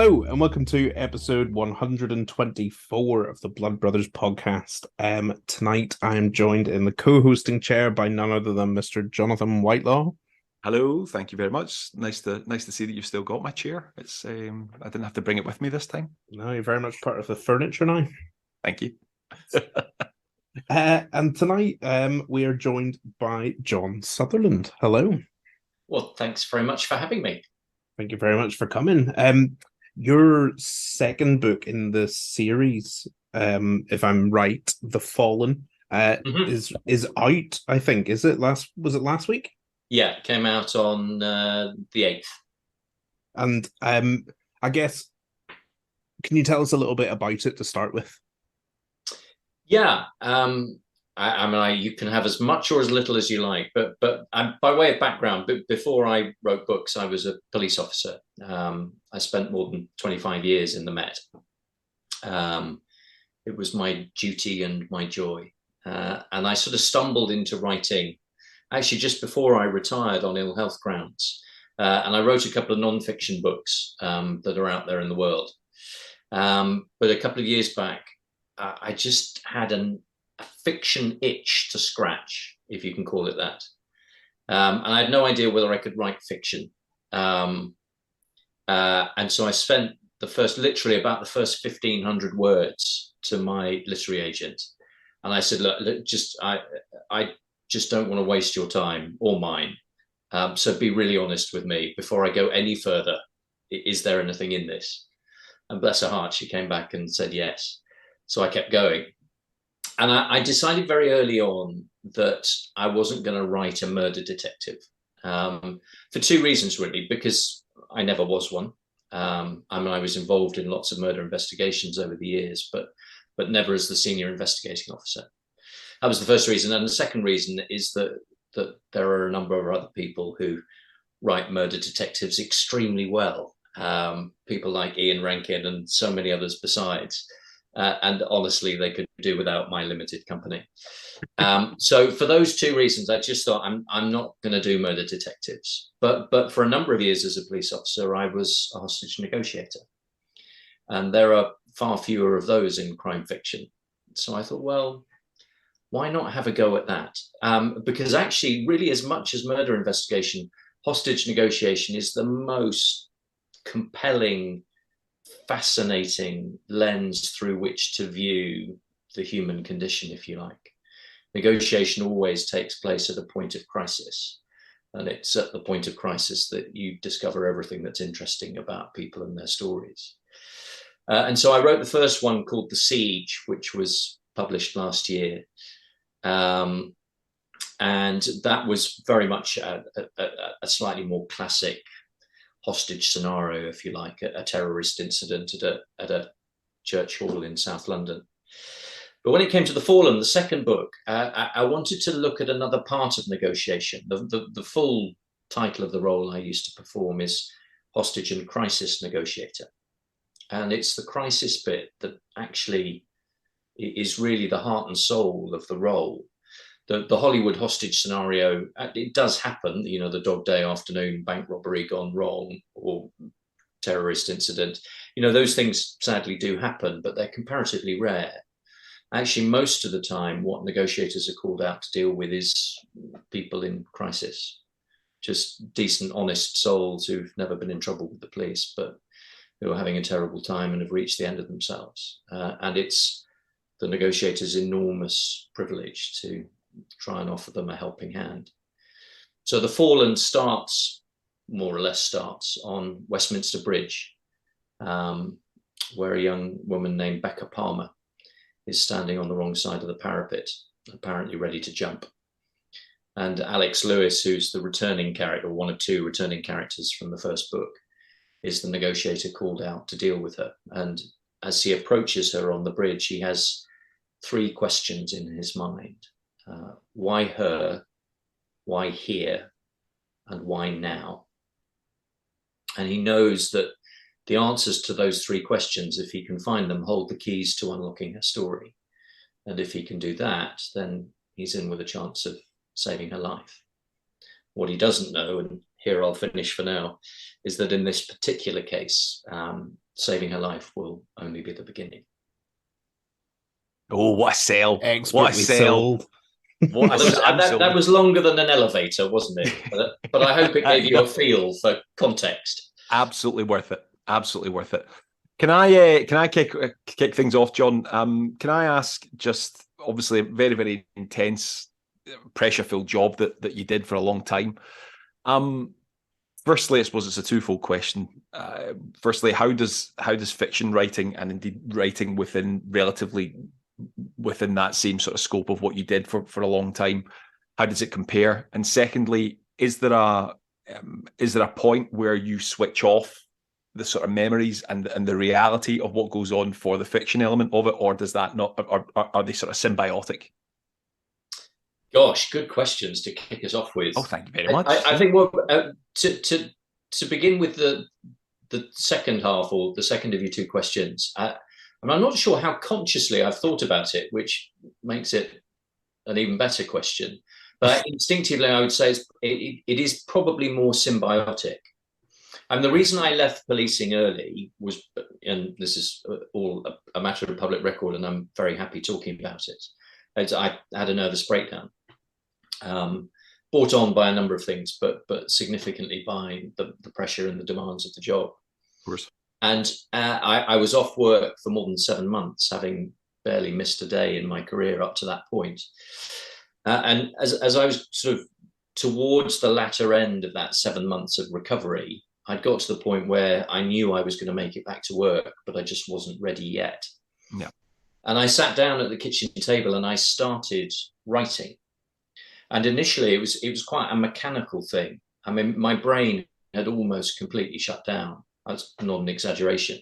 Hello and welcome to episode 124 of the Blood Brothers podcast. Tonight I am joined in the co-hosting chair by none other than Mr. Jonathan Whitelaw. Hello, thank you very much. Nice to see that you've still got my chair. It's I didn't have to bring it with me this time. No, you're very much part of the furniture now. Thank you. And tonight we are joined by John Sutherland. Hello. Well, thanks very much for having me. Thank you very much for coming. Your second book in the series, if I'm right, The Fallen, is out, I think. Was it last week? Yeah, it came out on the 8th. And I guess, can you tell us a little bit about it to start with? Yeah, I mean, you can have as much or as little as you like, but by way of background, before I wrote books, I was a police officer. I spent more than 25 years in the Met. It was my duty and my joy. And I sort of stumbled into writing, actually just before I retired on ill health grounds. And I wrote a couple of non-fiction books that are out there in the world. But a couple of years back, I just had a fiction itch to scratch, if you can call it that. And I had no idea whether I could write fiction. And so I spent literally about the first 1,500 words to my literary agent. And I said, look, I just don't want to waste your time or mine. So be really honest with me before I go any further. Is there anything in this? And bless her heart, she came back and said yes. So I kept going. And I decided very early on that I wasn't going to write a murder detective for two reasons, really, because I never was one. I mean, I was involved in lots of murder investigations over the years, but never as the senior investigating officer. That was the first reason. And the second reason is that there are a number of other people who write murder detectives extremely well. People like Ian Rankin and so many others besides. And honestly, they could do without my limited company. So for those two reasons, I just thought I'm not going to do murder detectives. But for a number of years as a police officer, I was a hostage negotiator. And there are far fewer of those in crime fiction. So I thought, well, why not have a go at that? Because actually, really, as much as murder investigation, hostage negotiation is the most compelling, fascinating lens through which to view the human condition, if you like. Negotiation always takes place at a point of crisis. And it's at the point of crisis that you discover everything that's interesting about people and their stories. And so I wrote the first one called The Siege, which was published last year. And that was very much a slightly more classic hostage scenario, if you like, a terrorist incident at a church hall in South London. But when it came to The Fallen, the second book, I wanted to look at another part of negotiation. The full title of the role I used to perform is Hostage and Crisis Negotiator. And it's the crisis bit that actually is really the heart and soul of the role. The Hollywood hostage scenario, it does happen, you know, the Dog Day Afternoon, bank robbery gone wrong, or terrorist incident. You know, those things sadly do happen, but they're comparatively rare. Actually, most of the time, what negotiators are called out to deal with is people in crisis, just decent, honest souls who've never been in trouble with the police, but who are having a terrible time and have reached the end of themselves. And it's the negotiator's enormous privilege to try and offer them a helping hand. So The Fallen more or less starts on Westminster Bridge, where a young woman named Becca Palmer is standing on the wrong side of the parapet, apparently ready to jump. And Alex Lewis, who's the returning character, one of two returning characters from the first book, is the negotiator called out to deal with her. And as he approaches her on the bridge, he has three questions in his mind. Why her? Why here? And why now? And he knows that the answers to those three questions, if he can find them, hold the keys to unlocking her story. And if he can do that, then he's in with a chance of saving her life. What he doesn't know, and here I'll finish for now, is that in this particular case, saving her life will only be the beginning. Oh, what a sell! Expertly What a sell! sold. What a That was longer than an elevator, wasn't it? But I hope it gave you a feel for context. Absolutely worth it. Absolutely worth it. Can I kick things off, John? Can I ask, just obviously a very, very intense, pressure-filled job that you did for a long time. Firstly, I suppose it's a twofold question. Firstly, how does fiction writing, and indeed writing within that same sort of scope of what you did for a long time, how does it compare? And secondly, is there a point where you switch off the sort of memories and the reality of what goes on for the fiction element of it, or does that not, or are they sort of symbiotic? Gosh, good questions to kick us off with. Oh, thank you very much. I think to begin with the second half, or the second of your two questions, and I'm not sure how consciously I've thought about it, which makes it an even better question. But instinctively, I would say it is probably more symbiotic. And the reason I left policing early was, and this is all a matter of public record, and I'm very happy talking about it. I had a nervous breakdown, brought on by a number of things, but significantly by the pressure and the demands of the job. Of course. And I was off work for more than 7 months, having barely missed a day in my career up to that point. And as I was sort of towards the latter end of that 7 months of recovery, I'd got to the point where I knew I was going to make it back to work, but I just wasn't ready yet. Yeah. And I sat down at the kitchen table and I started writing. And initially it was quite a mechanical thing. I mean, my brain had almost completely shut down. That's not an exaggeration.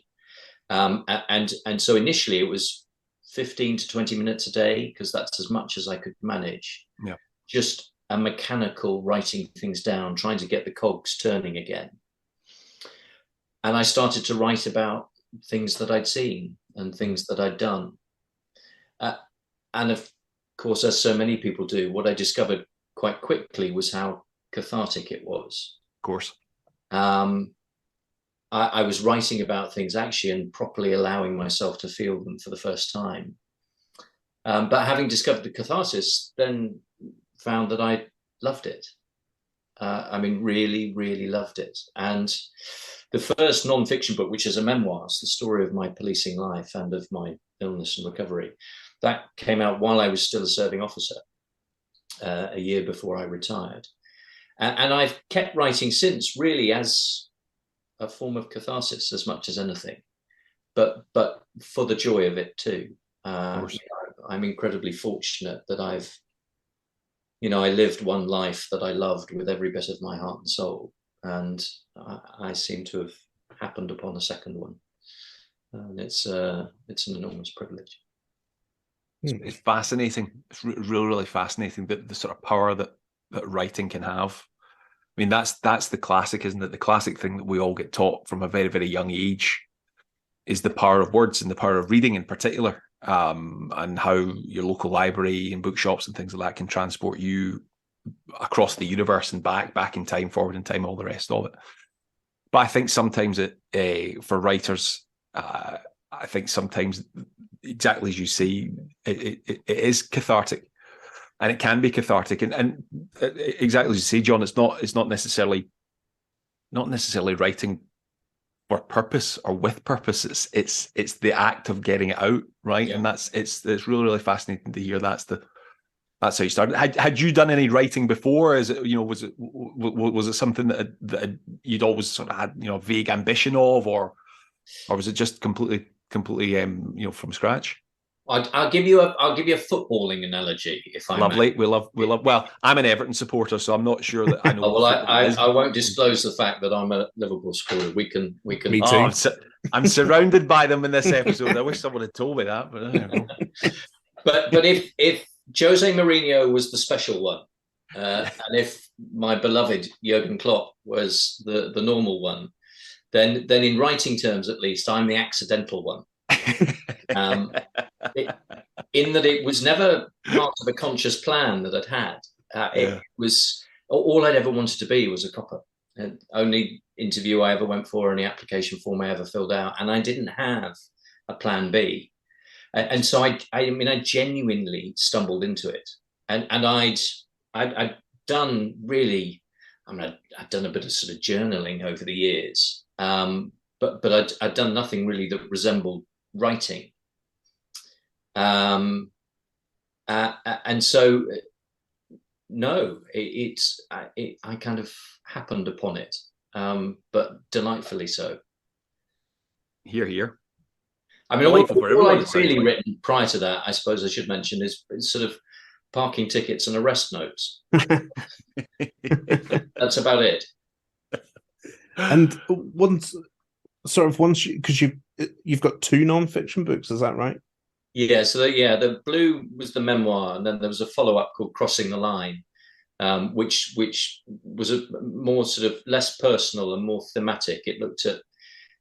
And so initially it was 15 to 20 minutes a day, because that's as much as I could manage. Yeah. Just a mechanical writing things down, trying to get the cogs turning again. And I started to write about things that I'd seen and things that I'd done. And of course, as so many people do, what I discovered quite quickly was how cathartic it was. Of course. I was writing about things actually and properly allowing myself to feel them for the first time. But having discovered the catharsis, then found that I loved it. I mean, really, really loved it. And the first non-fiction book, which is a memoir, it's the story of my policing life and of my illness and recovery, that came out while I was still a serving officer, a year before I retired. And I've kept writing since, really as a form of catharsis as much as anything, but for the joy of it too. I'm incredibly fortunate that I lived one life that I loved with every bit of my heart and soul, and I seem to have happened upon a second one, and it's an enormous privilege. It's fascinating. It's really, really fascinating, the sort of power that writing can have. I mean, that's the classic, isn't it? The classic thing that we all get taught from a very, very young age is the power of words and the power of reading in particular, and how your local library and bookshops and things like that can transport you across the universe and back in time, forward in time, all the rest of it. But I think sometimes for writers, I think sometimes, exactly as you say, it is cathartic. And it can be cathartic, and exactly as you say, John, it's not necessarily writing for purpose or with purpose. It's the act of getting it out, right? Yeah. And it's really, really fascinating to hear. That's how you started. Had you done any writing before? Was it something that you'd always sort of had vague ambition of, or was it just completely from scratch? I'll give you a footballing analogy, if I Lovely. may. We love. Well, I'm an Everton supporter, so I'm not sure that I know. Well, I won't disclose the fact that I'm a Liverpool supporter. We can. Me too. Oh, I'm surrounded by them in this episode. I wish someone had told me that, but I don't know. But if Jose Mourinho was the special one, and if my beloved Jurgen Klopp was the normal one, then in writing terms, at least, I'm the accidental one. In that it was never part of a conscious plan that I'd had. It was all I'd ever wanted to be was a copper. only interview I ever went for, only application form I ever filled out, and I didn't have a plan B. And so I genuinely stumbled into it, and I'd done really, I'd done a bit of sort of journaling over the years, but I'd done nothing really that resembled writing, and so no, I kind of happened upon it, but delightfully so. Here. I mean, all I'd really written prior to that, I suppose I should mention, is sort of parking tickets and arrest notes. That's about it. And once because you've got 2 non-fiction books, is that right? Yeah. So the Blue was the memoir, and then there was a follow-up called Crossing the Line, which was a more sort of less personal and more thematic. It looked at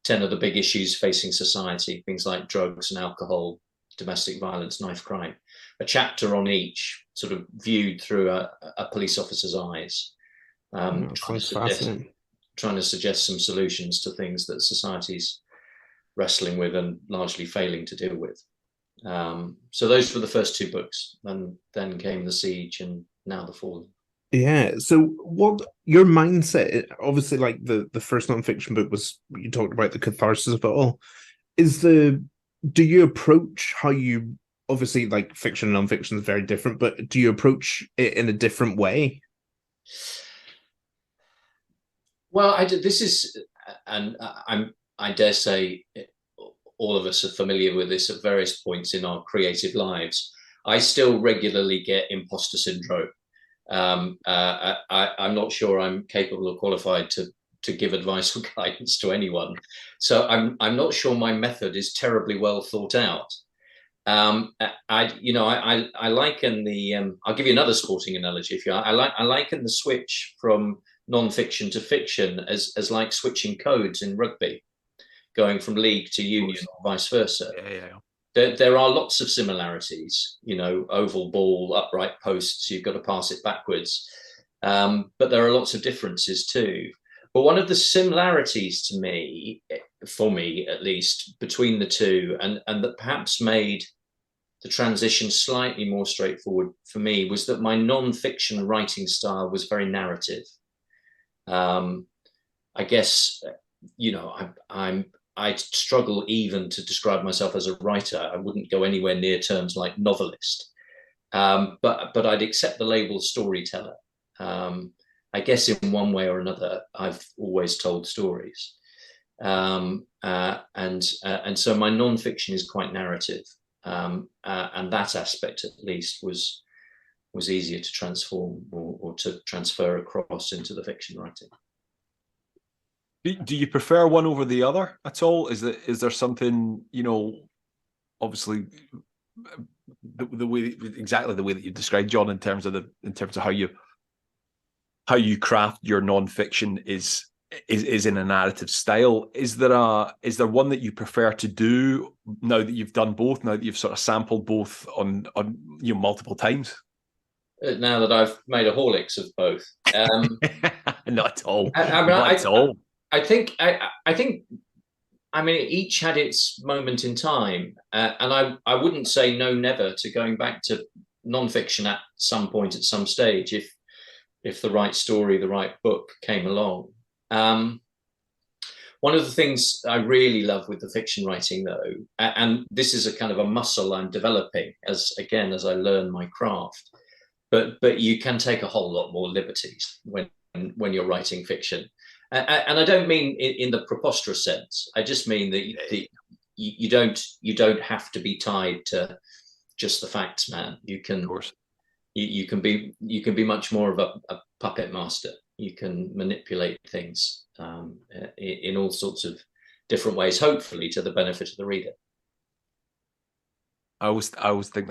10 of the big issues facing society, things like drugs and alcohol, domestic violence, knife crime. A chapter on each, sort of viewed through a police officer's eyes, trying to suggest some solutions to things that society's wrestling with and largely failing to deal with. So those were the first 2 books, and then came The Siege and now The Fallen. Yeah. So what your mindset, obviously, like the first non-fiction book was, you talked about the catharsis of it all. Do you approach how you, obviously, like fiction and non-fiction is very different, but do you approach it in a different way? Well, I dare say all of us are familiar with this at various points in our creative lives. I still regularly get imposter syndrome. I'm not sure I'm capable or qualified to give advice or guidance to anyone, so I'm not sure my method is terribly well thought out. I liken the I'll give you another sporting analogy if you are. I liken the switch from non-fiction to fiction as like switching codes in rugby, going from league to union or vice versa. Yeah. There are lots of similarities, oval ball, upright posts, you've got to pass it backwards. But there are lots of differences too. But one of the similarities for me at least, between the two, and that perhaps made the transition slightly more straightforward for me, was that my non-fiction writing style was very narrative. I guess, I struggle even to describe myself as a writer. I wouldn't go anywhere near terms like novelist, but I'd accept the label storyteller. I guess in one way or another, I've always told stories, and so my non-fiction is quite narrative, and that aspect at least was easier to transform or to transfer across into the fiction writing. Do you prefer one over the other at all? Is there something, obviously the way that you described, John, in terms of how you craft your non-fiction is in a narrative style. Is there one that you prefer to do now that you've done both, now that you've sort of sampled both on multiple times? Now that I've made a Horlicks of both. Not at all. Not at all. I think each had its moment in time, and I wouldn't say no never to going back to non-fiction at some point, at some stage, if the right story, the right book came along. One of the things I really love with the fiction writing, though, and this is a kind of a muscle I'm developing as I learn my craft, but you can take a whole lot more liberties when you're writing fiction. And I don't mean in the preposterous sense. I just mean that you don't have to be tied to just the facts, man. You can, of course, you can be much more of a puppet master. You can manipulate things in all sorts of different ways, hopefully to the benefit of the reader. I always think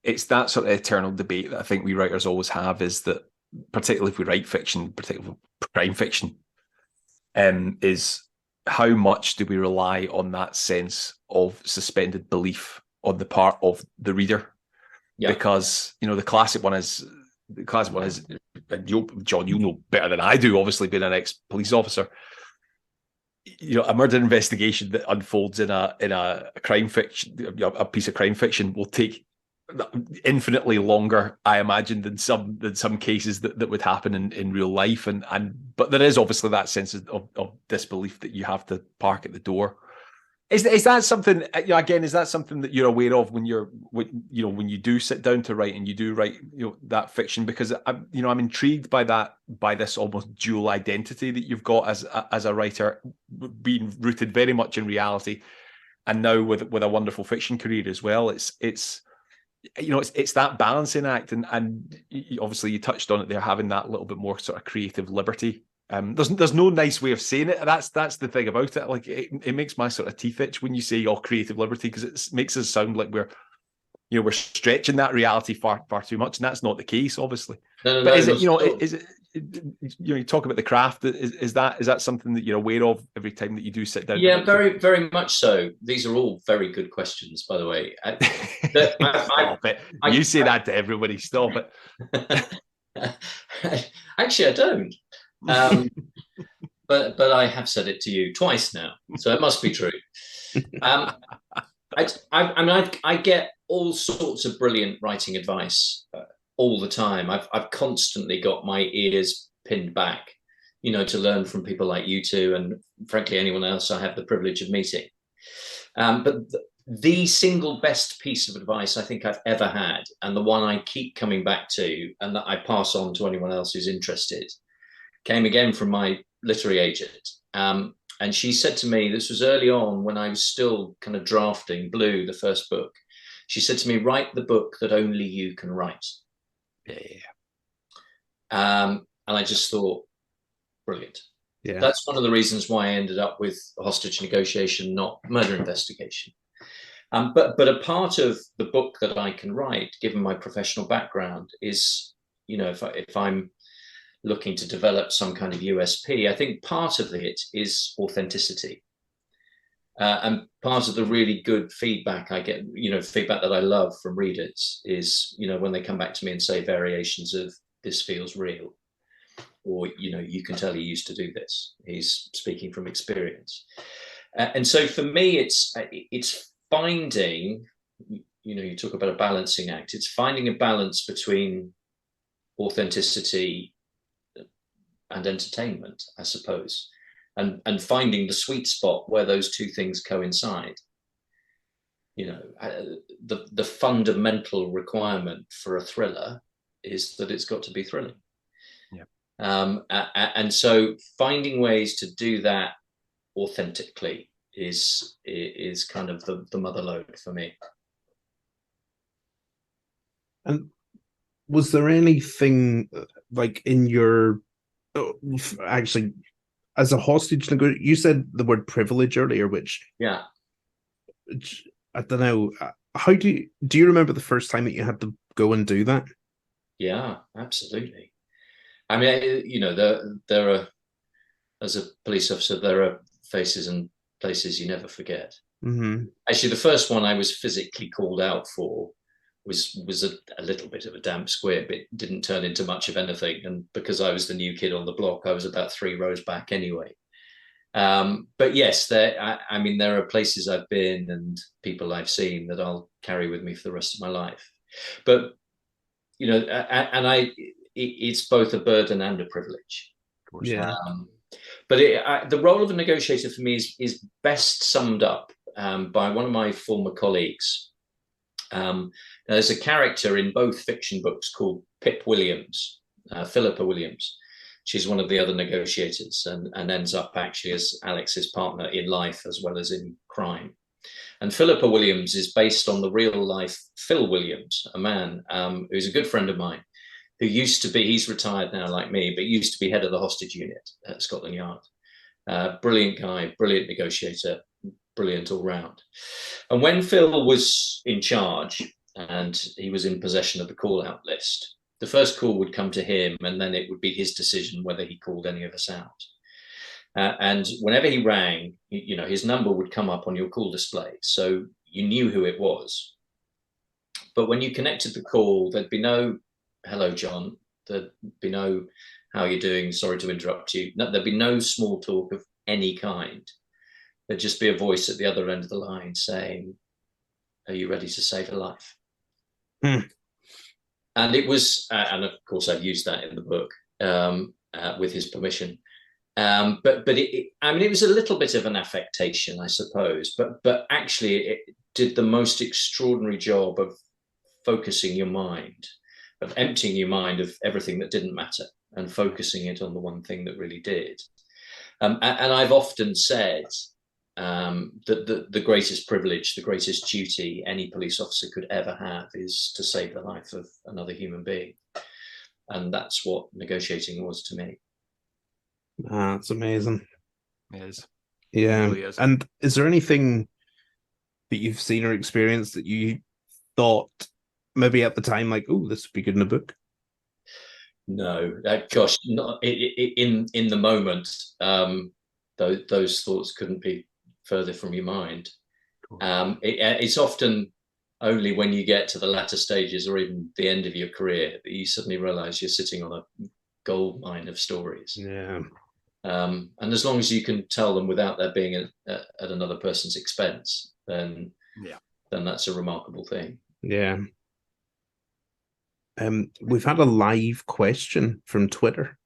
it's that sort of eternal debate that I think we writers always have, is that, particularly if we write fiction, particularly crime fiction, is how much do we rely on that sense of suspended belief on the part of the reader? Yeah. Because, the classic one is the classic one is, and John, you know better than I do, obviously being an ex-police officer. A murder investigation that unfolds in a crime fiction, a piece of crime fiction, will take infinitely longer, I imagine, than some cases that would happen in real life. But there is obviously that sense of disbelief that you have to park at the door. Is that something, again, is that something that you're aware of when when you do sit down to write and you do write that fiction? Because I'm intrigued by this almost dual identity that you've got as a writer, being rooted very much in reality, and now with a wonderful fiction career as well. It's that balancing act, and obviously you touched on it there, having that little bit more sort of creative liberty. There's no nice way of saying it. That's the thing about it. Like it makes my sort of teeth itch when you say creative liberty, because it makes us sound like we're stretching that reality far too much, and that's not the case, obviously. No, is it you talk about the craft? Is that something that you're aware of every time that you do sit down? Yeah, very, very much so. These are all very good questions, by the way. Stop it. You say that to everybody. Stop it. Actually, I don't. But I have said it to you twice now, so it must be true. I get all sorts of brilliant writing advice all the time. I've constantly got my ears pinned back, to learn from people like you two, and frankly anyone else I have the privilege of meeting. But the single best piece of advice I think I've ever had, and the one I keep coming back to, and that I pass on to anyone else who's interested, came again from my literary agent. And she said to me, this was early on when I was still kind of drafting Blue, the first book. She said to me, write the book that only you can write. Yeah. And I just thought, brilliant. Yeah. That's one of the reasons why I ended up with Hostage Negotiation, not Murder Investigation. But a part of the book that I can write, given my professional background, is, if I'm looking to develop some kind of USP, I think part of it is authenticity. And part of the really good feedback I get, feedback that I love from readers is, when they come back to me and say variations of "this feels real," or, you can tell he used to do this. He's speaking from experience. And so for me, it's finding, you talk about a balancing act. It's finding a balance between authenticity and entertainment, I suppose, and finding the sweet spot where those two things coincide. The fundamental requirement for a thriller is that it's got to be thrilling. Yeah. And so finding ways to do that authentically is kind of the mother lode for me. And was there anything like in your actually as a hostage negotiator? You said the word privilege earlier, which I don't know. How do you remember the first time that you had to go and do that? Yeah, absolutely. I mean, there are, as a police officer, there are faces and places you never forget. Mm-hmm. Actually, the first one I was physically called out for was a little bit of a damp squib. It didn't turn into much of anything, and because I was the new kid on the block, I was about 3 rows back anyway. But yes, there are places I've been and people I've seen that I'll carry with me for the rest of my life. But it's both a burden and a privilege. Of course. Yeah. But the role of a negotiator for me is best summed up by one of my former colleagues. There's a character in both fiction books called Pip Williams, Philippa Williams. She's one of the other negotiators and ends up actually as Alex's partner in life as well as in crime. And Philippa Williams is based on the real life Phil Williams, a man who's a good friend of mine, who used to be, he's retired now like me, but used to be head of the hostage unit at Scotland Yard. Brilliant guy, brilliant negotiator, brilliant all round. And when Phil was in charge and he was in possession of the call out list, the first call would come to him and then it would be his decision whether he called any of us out. And whenever he rang, his number would come up on your call display. So you knew who it was. But when you connected the call, there'd be no hello, John. There'd be no, how are you doing? Sorry to interrupt you. No, there'd be no small talk of any kind. There'd just be a voice at the other end of the line saying, are you ready to save a life? And it was, and of course I've used that in the book with his permission. But it was a little bit of an affectation, I suppose, but actually it did the most extraordinary job of focusing your mind, of emptying your mind of everything that didn't matter and focusing it on the one thing that really did. And I've often said that the greatest privilege, the greatest duty any police officer could ever have is to save the life of another human being. And that's what negotiating was to me. That's amazing. It is. Yeah. It really is. And is there anything that you've seen or experienced that you thought maybe at the time, like, oh, this would be good in a book? No, gosh, not in the moment. Those thoughts couldn't be further from your mind. It's often only when you get to the latter stages or even the end of your career that you suddenly realize you're sitting on a gold mine of stories. Yeah. And as long as you can tell them without there being at another person's expense, then that's a remarkable thing. Yeah. We've had a live question from Twitter.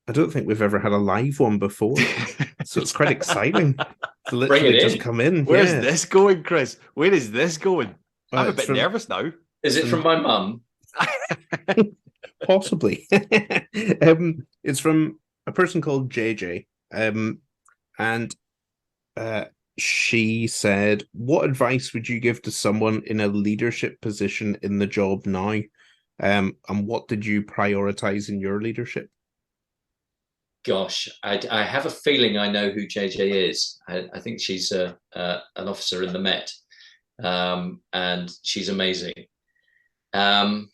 I don't think we've ever had a live one before, so it's quite exciting. To literally just come in. Where's this going, Chris? Where is this going? I'm a bit nervous now. Is it from my mum? Possibly. It's from a person called JJ, and she said, "What advice would you give to someone in a leadership position in the job now? And what did you prioritize in your leadership?" Gosh, I have a feeling I know who JJ is. I think she's an officer in the Met, and she's amazing. I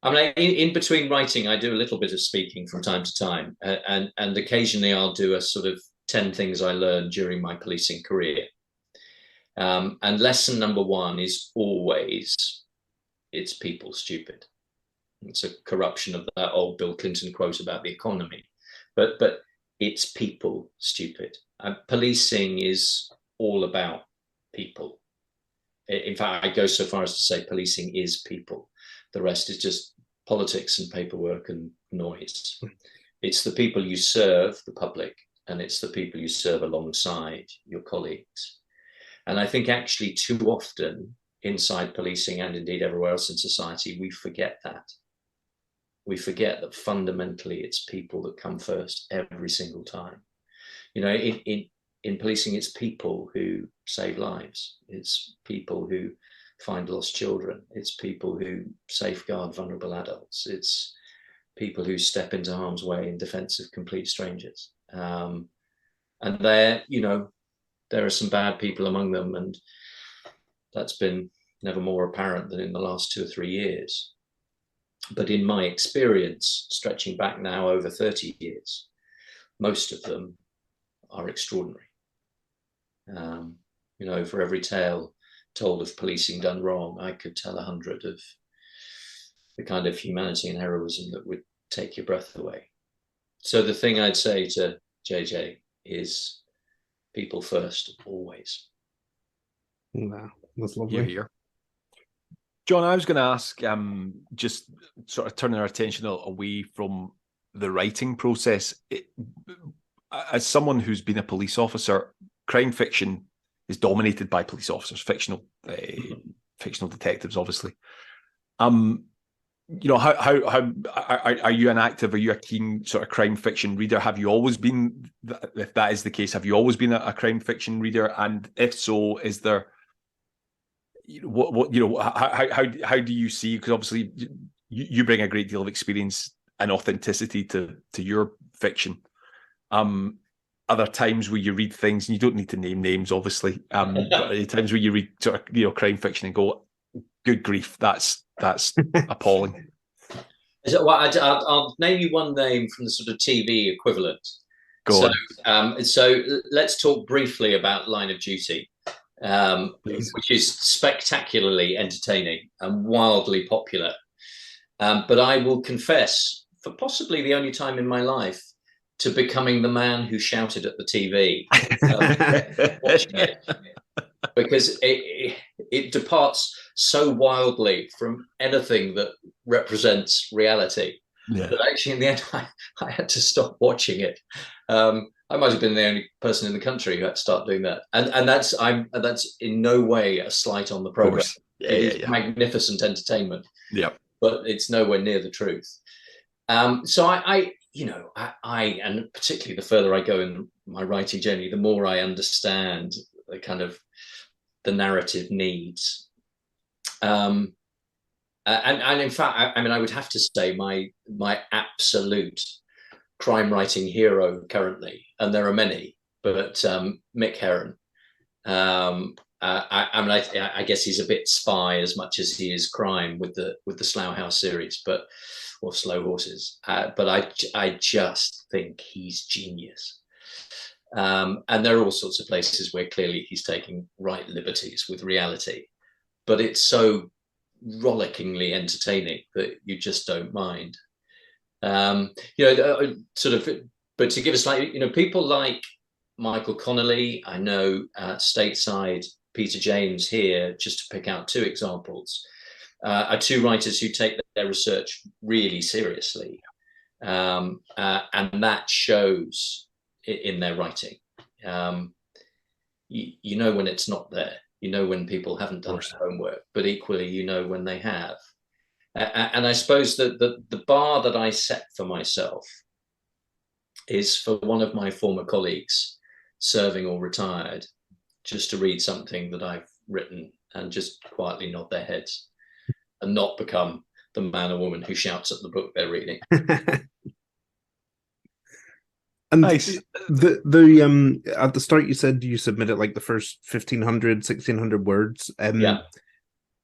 mean, in between writing, I do a little bit of speaking from time to time, and occasionally I'll do a sort of 10 things I learned during my policing career. And lesson number one is always, it's people stupid. It's a corruption of that old Bill Clinton quote about the economy, but it's people stupid. Policing is all about people. In fact, I go so far as to say policing is people. The rest is just politics and paperwork and noise. It's the people you serve, the public, and it's the people you serve alongside your colleagues. And I think actually too often inside policing and indeed everywhere else in society, we forget that. We forget that fundamentally it's people that come first every single time. You know, in policing, it's people who save lives. It's people who find lost children. It's people who safeguard vulnerable adults. It's people who step into harm's way in defense of complete strangers. And there are some bad people among them, and that's been never more apparent than in the last 2 or 3 years. But in my experience, stretching back now over 30 years, most of them are extraordinary. For every tale told of policing done wrong, I could tell 100 of the kind of humanity and heroism that would take your breath away. So the thing I'd say to JJ is people first, always. Wow, that's lovely. You're here. John, I was going to ask, just sort of turning our attention away from the writing process. As someone who's been a police officer, crime fiction is dominated by police officers, fictional detectives, obviously. How are you an active? Are you a keen sort of crime fiction reader? Have you always been? If that is the case, have you always been a crime fiction reader? And if so, is there? How do you see? Because obviously you bring a great deal of experience and authenticity to your fiction. Are there times where you read things, and you don't need to name names, obviously, but are there times where you read sort of crime fiction and go, "Good grief, that's appalling"? I'll name you one name from the sort of TV equivalent. Go on. So let's talk briefly about Line of Duty. which is spectacularly entertaining and wildly popular. But I will confess, for possibly the only time in my life, to becoming the man who shouted at the TV watching it, because it departs so wildly from anything that represents reality. Yeah. But actually, in the end, I had to stop watching it. I might have been the only person in the country who had to start doing that, and that's in no way a slight on the program. It is magnificent entertainment. Yeah, but it's nowhere near the truth. So I and particularly the further I go in my writing journey, the more I understand the kind of the narrative needs. And in fact, I would have to say my absolute crime writing hero currently, and there are many, but Mick Herron. I guess he's a bit spy as much as he is crime with the Slough House series, or Slow Horses. But I just think he's genius. And there are all sorts of places where clearly he's taking right liberties with reality, but it's so rollickingly entertaining that you just don't mind. Sort of, but to give a slightly, people like Michael Connolly, I know stateside Peter James here, just to pick out two examples, are two writers who take their research really seriously. And that shows in their writing. You know when it's not there. You know when people haven't done their homework, but equally, you know when they have. And I suppose that the bar that I set for myself is for one of my former colleagues, serving or retired, just to read something that I've written and just quietly nod their heads and not become the man or woman who shouts at the book they're reading. And nice. The at the start you said you submitted like the first 1,500, 1,600 words. Yeah.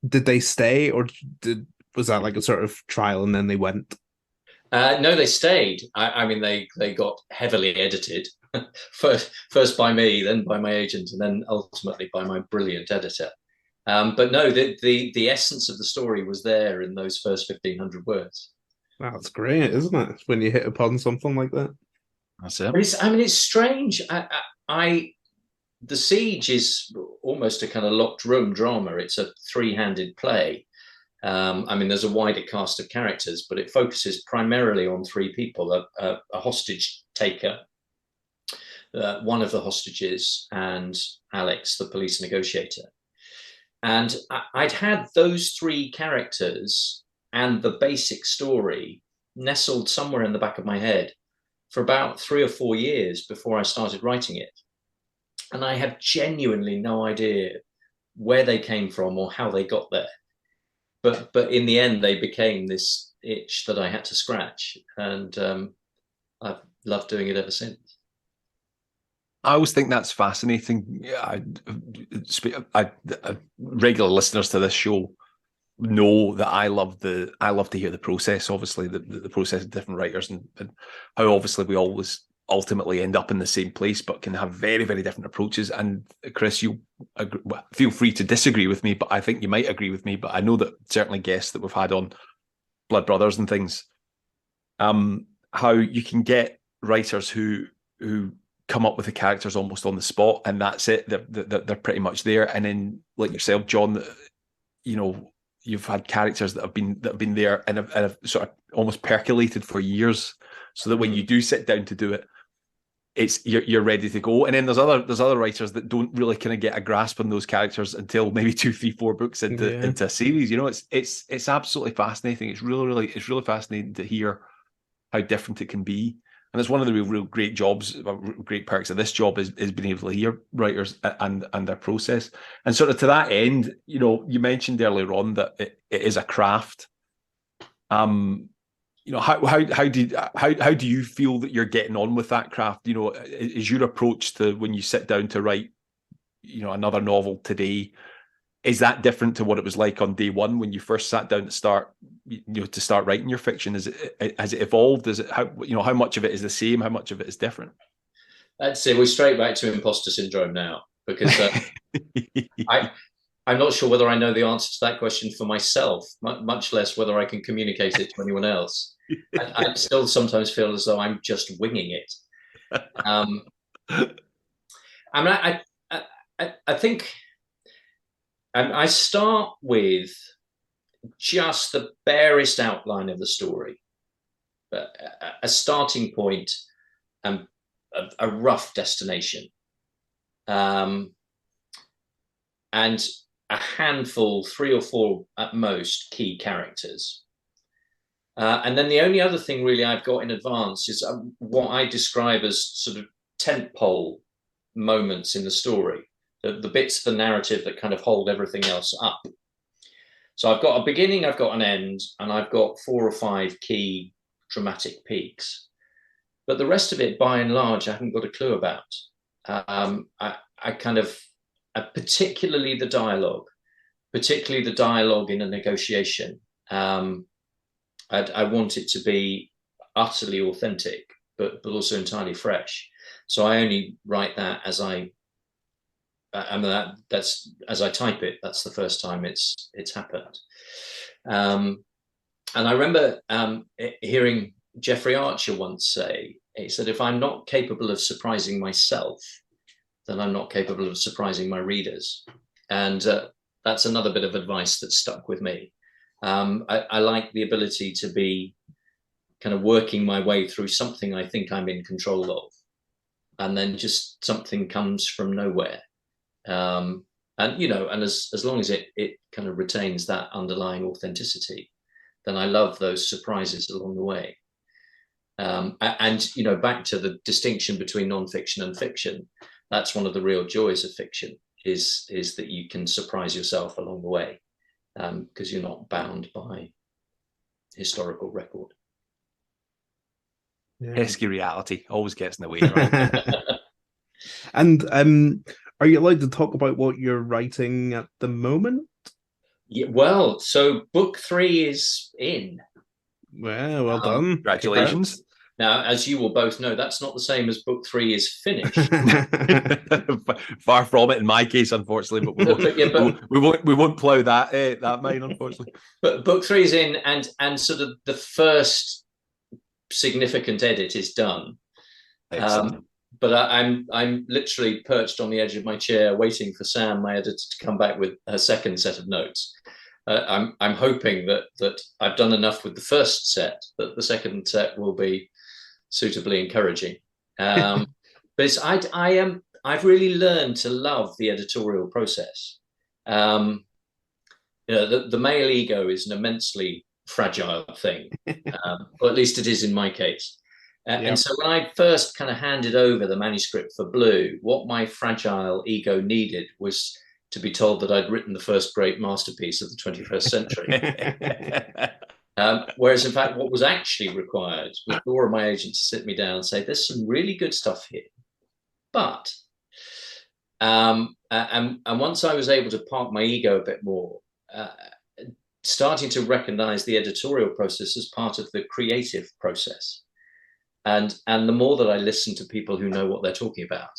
Did they stay, or was that like a sort of trial and then they went? No, they stayed. They got heavily edited, first by me, then by my agent, and then ultimately by my brilliant editor. But no, the essence of the story was there in those first 1,500 words. That's great, isn't it? When you hit upon something like that. That's it. It's strange. The Siege is almost a kind of locked room drama. It's a three-handed play. There's a wider cast of characters, but it focuses primarily on three people: a hostage taker, one of the hostages, and Alex, the police negotiator. And I'd had those three characters and the basic story nestled somewhere in the back of my head for about 3 or 4 years before I started writing it. And I have genuinely no idea where they came from or how they got there. But in the end, they became this itch that I had to scratch. And I've loved doing it ever since. I always think that's fascinating. Regular listeners to this show know that I love to hear the process. Obviously, the process of different writers and how obviously we always ultimately end up in the same place, but can have very, very different approaches. And Chris, you feel free to disagree with me, but I think you might agree with me. But I know that certainly guests that we've had on Blood Brothers and things, how you can get writers who come up with the characters almost on the spot, and that's it. They're pretty much there. And then, like yourself, John, you've had characters that have been there and have sort of almost percolated for years, so that when you do sit down to do it, you're ready to go. And then there's other writers that don't really kind of get a grasp on those characters until maybe 2, 3, 4 books into a series. It's absolutely fascinating. It's really fascinating to hear how different it can be. And it's one of the real great jobs, great perks of this job is being able to hear writers and their process. And sort of to that end, you mentioned earlier on that it is a craft. How do you feel that you're getting on with that craft? Is your approach to when you sit down to write, another novel today, is that different to what it was like on day one when you first sat down to start writing your fiction? Has it evolved? Is it how much of it is the same? How much of it is different? I'd say we're straight back to imposter syndrome now. because I'm not sure whether I know the answer to that question for myself, much less whether I can communicate it to anyone else. I still sometimes feel as though I'm just winging it. I think I start with just the barest outline of the story, a starting point and a rough destination, and a handful, 3 or 4 at most, key characters. And then the only other thing really I've got in advance is what I describe as sort of tentpole moments in the story, the bits of the narrative that kind of hold everything else up. So I've got a beginning, I've got an end, and I've got 4 or 5 key dramatic peaks. But the rest of it, by and large, I haven't got a clue about. Particularly the dialogue in a negotiation. I want it to be utterly authentic, but also entirely fresh. So I only write that as that's as I type it. That's the first time it's happened. And I remember hearing Jeffrey Archer once say, he said, "If I'm not capable of surprising myself, then I'm not capable of surprising my readers." And that's another bit of advice that stuck with me. I like the ability to be kind of working my way through something I think I'm in control of, and then just something comes from nowhere. And as long as it kind of retains that underlying authenticity, then I love those surprises along the way. And back to the distinction between non-fiction and fiction, that's one of the real joys of fiction, is that you can surprise yourself along the way, because you're not bound by historical record. Pesky reality always gets in the way, right? And are you allowed to talk about what you're writing at the moment? Yeah, well, so book 3 is in. Well done. Congratulations. Now, as you will both know, that's not the same as book 3 is finished. Far from it in my case, unfortunately, but we won't plough that mine, unfortunately. But book 3 is in, and sort of the first significant edit is done. But I'm literally perched on the edge of my chair waiting for Sam, my editor, to come back with her second set of notes. I'm hoping that I've done enough with the first set that the second set will be suitably encouraging. But I've really learned to love the editorial process. The male ego is an immensely fragile thing, or at least it is in my case. And so when I first kind of handed over the manuscript for Blue, what my fragile ego needed was to be told that I'd written the first great masterpiece of the 21st century. Whereas, in fact, what was actually required was Laura, my agent, to sit me down and say, "There's some really good stuff here." But, and once I was able to park my ego a bit more, starting to recognize the editorial process as part of the creative process. And the more that I listen to people who know what they're talking about,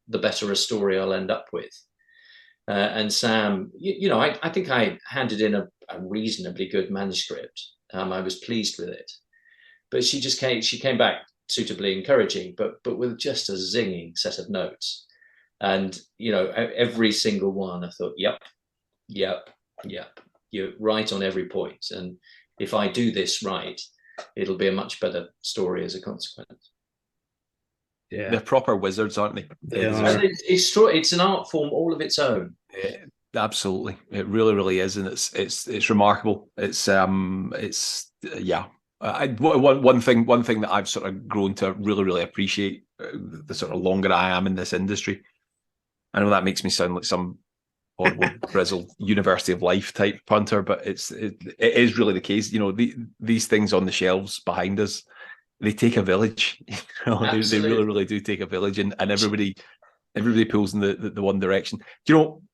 the better a story I'll end up with. And Sam, I think I handed in a reasonably good manuscript. I was pleased with it, but she came back suitably encouraging, but with just a zinging set of notes. And every single one, I thought, yep, you're right on every point. And if I do this right, it'll be a much better story as a consequence. Yeah, they're proper wizards, aren't they? It's an art form all of its own. Yeah, absolutely, it really, really is, and it's remarkable. It's one thing that I've sort of grown to really, really appreciate the sort of longer I am in this industry. I know that makes me sound like some horrible grizzled University of Life type punter, but it is really the case. These things on the shelves behind us, they take a village. They really, really do take a village, and everybody pulls in the one direction.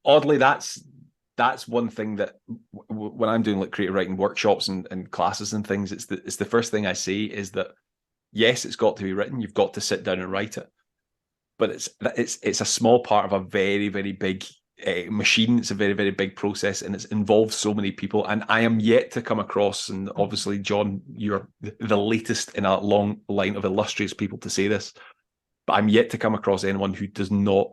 Oddly, that's one thing that when I'm doing like creative writing workshops and classes and things, it's the first thing I say is that yes, it's got to be written. You've got to sit down and write it. but it's a small part of a very, very big machine. It's a very, very big process, and it involves so many people. And I am yet to come across, and obviously, John, you're the latest in a long line of illustrious people to say this, but I'm yet to come across anyone who does not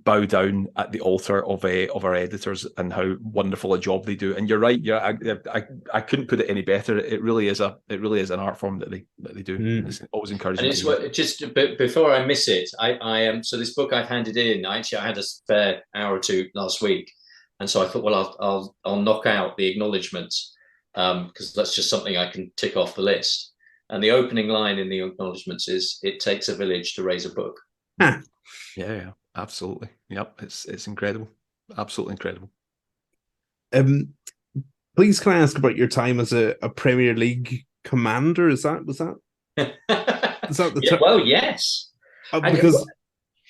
bow down at the altar of our editors and how wonderful a job they do. And you're right, I couldn't put it any better. It really is an art form that they do. It's always encouraging. And it's just before I miss it, I am so this book I've handed in. I had a spare hour or two last week, and so I thought, well, I'll knock out the acknowledgements because that's just something I can tick off the list. And the opening line in the acknowledgements is, "It takes a village to raise a book." Yeah, absolutely. Yep, it's incredible, absolutely incredible. Please, can I ask about your time as a Premier League commander? Was that the well, yes. Because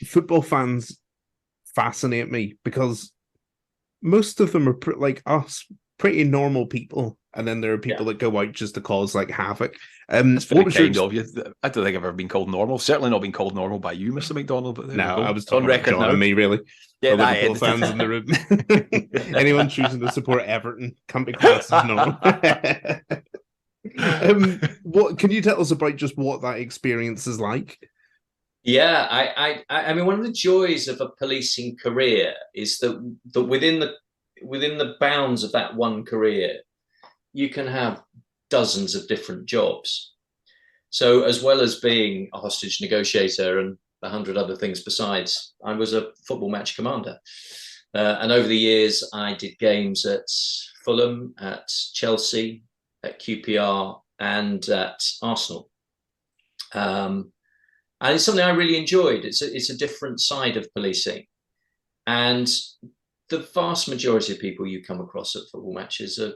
football fans fascinate me, because most of them are like us, pretty normal people, and then there are people that go out just to cause like havoc. That's very kind of you. I don't think I've ever been called normal. Certainly not been called normal by you, Mr. McDonald. But no, I was talking on record about John and me, really. Yeah, the Liverpool fans in the room. Anyone choosing to support Everton can't be classed as normal. What can you tell us about just what that experience is like? Yeah, I mean, one of the joys of a policing career is that within the bounds of that one career, you can have dozens of different jobs. So as well as being a hostage negotiator and 100 other things besides, I was a football match commander. And over the years, I did games at Fulham, at Chelsea, at QPR, and at Arsenal. And it's something I really enjoyed. It's a different side of policing. And the vast majority of people you come across at football matches are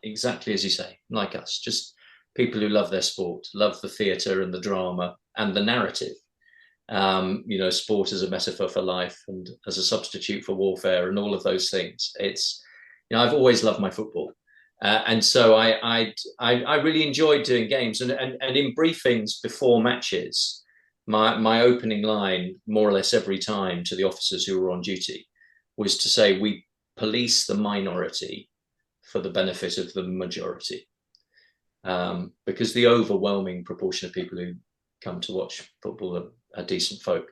exactly as you say, like us, just people who love their sport, love the theatre and the drama and the narrative. Sport as a metaphor for life and as a substitute for warfare and all of those things. It's, I've always loved my football. And so I really enjoyed doing games and in briefings before matches, my opening line, more or less every time to the officers who were on duty, was to say, we police the minority for the benefit of the majority. Because the overwhelming proportion of people who come to watch football are decent folk.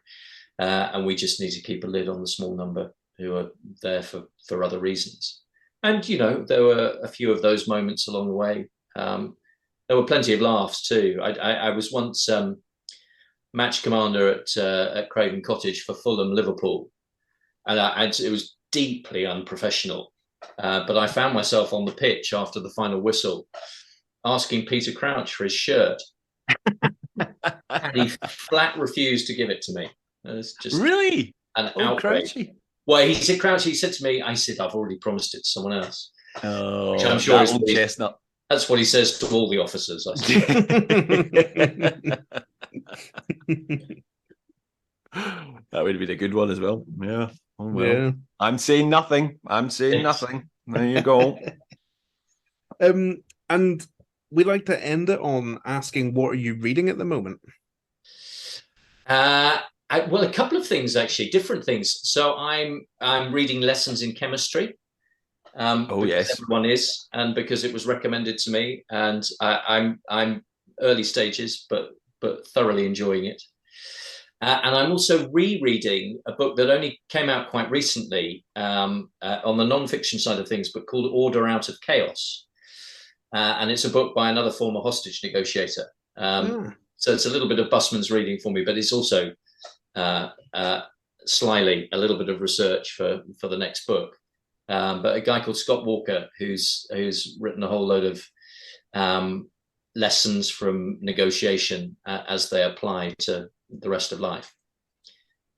And we just need to keep a lid on the small number who are there for other reasons. And, there were a few of those moments along the way. There were plenty of laughs too. I was once match commander at Craven Cottage for Fulham, Liverpool. And it was deeply unprofessional. But I found myself on the pitch after the final whistle asking Peter Crouch for his shirt. And he flat refused to give it to me. It's just really an outrage. Crouchy. Well, he said, Crouch, he said to me, I said, I've already promised it to someone else. Oh, which I'm sure is old chestnut. That's what he says to all the officers, I That would be a good one as well. Yeah. Oh, well. Yeah. I'm saying nothing. Nothing. There you go. And we like to end it on asking, what are you reading at the moment? Well, a couple of things, actually, different things. So I'm reading Lessons in Chemistry. Yes, everyone is, and because it was recommended to me, and I'm early stages, but thoroughly enjoying it. And I'm also rereading a book that only came out quite recently on the non-fiction side of things, but called Order Out of Chaos. And it's a book by another former hostage negotiator. So it's a little bit of busman's reading for me, but it's also slyly a little bit of research for the next book. But a guy called Scott Walker, who's written a whole load of lessons from negotiation as they apply to the rest of life.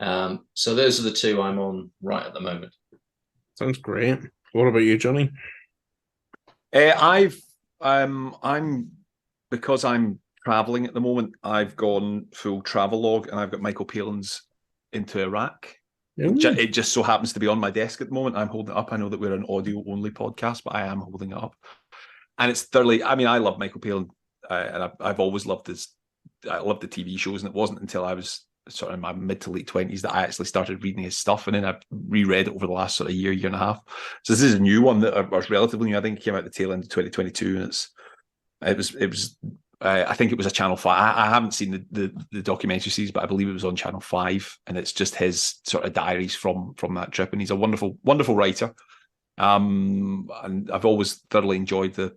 So those are the two I'm on right at the moment. Sounds great. What about you, Johnny? I'm because I'm traveling at the moment, I've gone full travelogue, and I've got Michael Palin's Into Iraq. It just so happens to be on my desk at the moment. I'm holding it up. I know that we're an audio only podcast, but I am holding it up, and it's thoroughly. I mean, I love Michael Palin, and I've always loved his. I loved the TV shows, and it wasn't until I was sort of in my mid to late 20s that I actually started reading his stuff, and then I reread it over the last sort of year and a half. So this is a new one that was relatively new. I think it came out the tail end of 2022, and it was. I think it was a Channel 5. I haven't seen the documentary series, but I believe it was on Channel 5, and it's just his sort of diaries from that trip. And he's a wonderful writer. And I've always thoroughly enjoyed the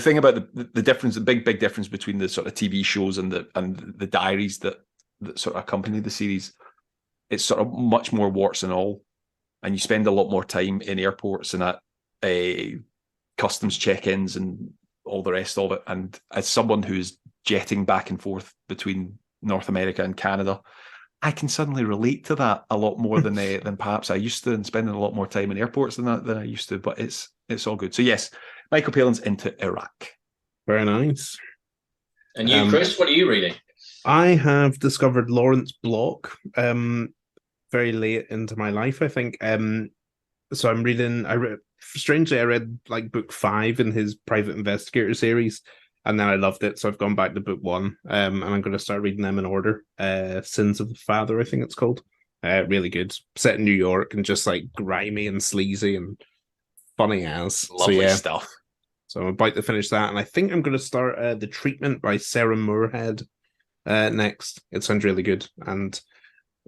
thing about the difference, the big difference between the sort of TV shows and the diaries that sort of accompany the series. It's sort of much more warts and all, and you spend a lot more time in airports and at customs check-ins and all the rest of it. And as someone who's jetting back and forth between North America and Canada, I can suddenly relate to that a lot more than perhaps I used to, and spending a lot more time in airports than I used to. But it's all good. So yes, Michael Palin's into Iraq. Very nice. And you, Chris, what are you reading? I have discovered Lawrence Block very late into my life, I think. So I'm reading. Strangely, I read like book 5 in his Private Investigator series, and then I loved it, so I've gone back to book 1, and I'm going to start reading them in order. Sins of the Father, I think it's called. Really good. Set in New York and just like grimy and sleazy and funny as. Lovely stuff. So I'm about to finish that, and I think I'm going to start The Treatment by Sarah Moorhead next. It sounds really good, and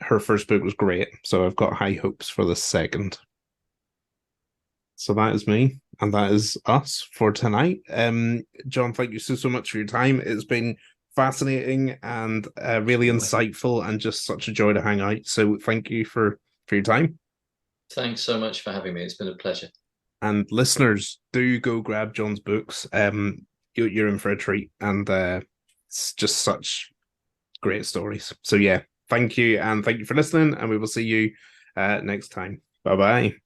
her first book was great, so I've got high hopes for the second. So that is me, and that is us for tonight. John, thank you so much for your time. It's been fascinating and really insightful, and just such a joy to hang out. So thank you for your time. Thanks so much for having me. It's been a pleasure. And listeners, do go grab John's books. You're in for a treat, and it's just such great stories. So yeah, thank you, and thank you for listening, and we will see you next time. Bye-bye.